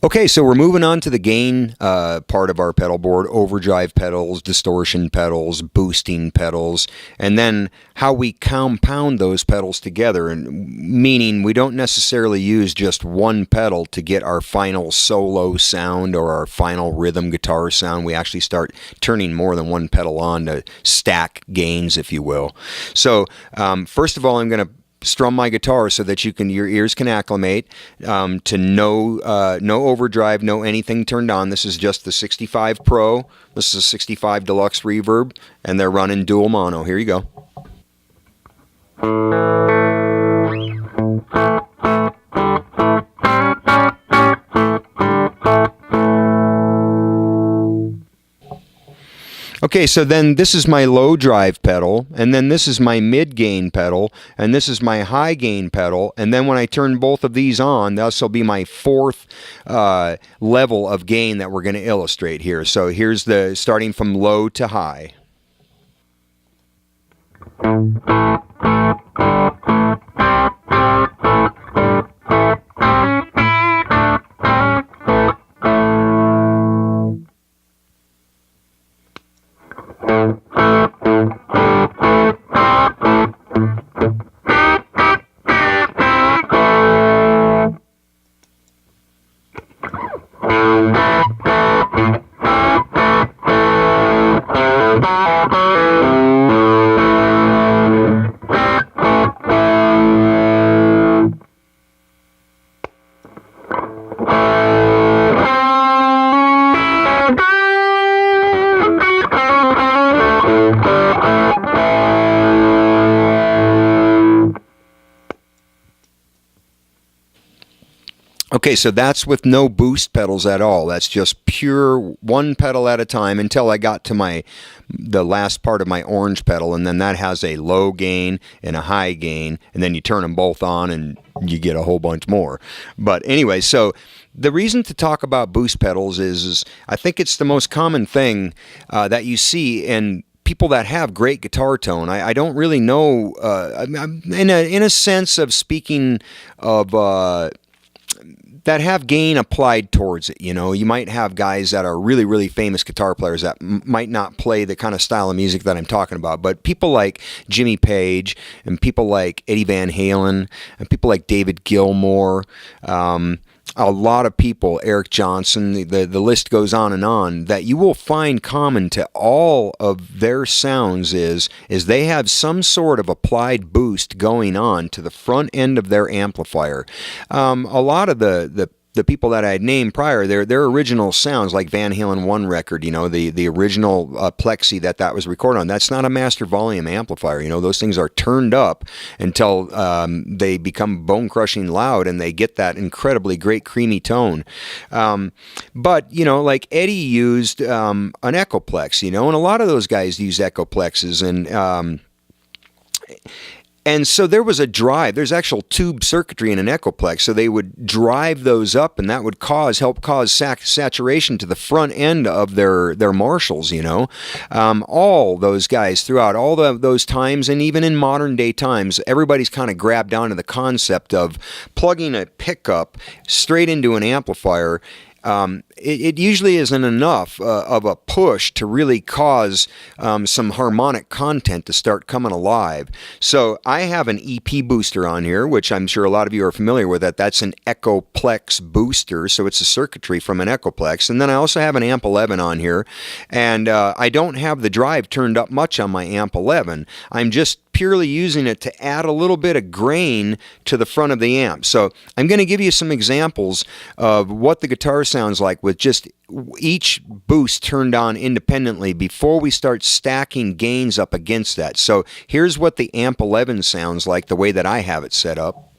Okay, so we're moving on to the gain part of our pedal board: overdrive pedals, distortion pedals, boosting pedals, and then how we compound those pedals together, and meaning we don't necessarily use just one pedal to get our final solo sound or our final rhythm guitar sound. We actually start turning more than one pedal on to stack gains, if you will. So first of all, I'm going to strum my guitar so that your ears can acclimate to no overdrive, no anything turned on. This is just the 65 Pro. This is a 65 Deluxe Reverb, and they're running dual mono. Here you go. Okay, so then this is my low drive pedal, and then this is my mid gain pedal, and this is my high gain pedal, and then when I turn both of these on, this will be my fourth level of gain that we're going to illustrate here. So here's the starting from low to high. Okay, so that's with no boost pedals at all. That's just pure one pedal at a time until I got to the last part of my orange pedal, and then that has a low gain and a high gain, and then you turn them both on and you get a whole bunch more. But anyway, so the reason to talk about boost pedals is I think it's the most common thing that you see in people that have great guitar tone. I don't really know, in a sense of speaking of that have gain applied towards it. You know, you might have guys that are really, really famous guitar players that might not play the kind of style of music that I'm talking about, but people like Jimmy Page and people like Eddie Van Halen and people like David Gilmour, a lot of people, Eric Johnson, the list goes on, that you will find common to all of their sounds is they have some sort of applied boost going on to the front end of their amplifier. A lot of the people that I had named prior, their original sounds, like Van Halen 1 record, you know, the original Plexi that was recorded on, that's not a master volume amplifier. You know, those things are turned up until they become bone-crushing loud and they get that incredibly great creamy tone. But, you know, like Eddie used an Echoplex, you know, and a lot of those guys use Echoplexes, and so there was a drive. There's actual tube circuitry in an Echoplex, so they would drive those up, and that would help cause saturation to the front end of their Marshalls. You know, all those guys throughout all those times, and even in modern day times, everybody's kind of grabbed onto the concept of plugging a pickup straight into an amplifier. It usually isn't enough of a push to really cause some harmonic content to start coming alive. So I have an EP booster on here, which I'm sure a lot of you are familiar with. That's an Echoplex booster, so it's a circuitry from an Echoplex. And then I also have an Amp 11 on here, and I don't have the drive turned up much on my Amp 11. I'm just purely using it to add a little bit of grain to the front of the amp. So I'm going to give you some examples of what the guitar sounds like with just each boost turned on independently before we start stacking gains up against that. So here's what the Amp 11 sounds like the way that I have it set up.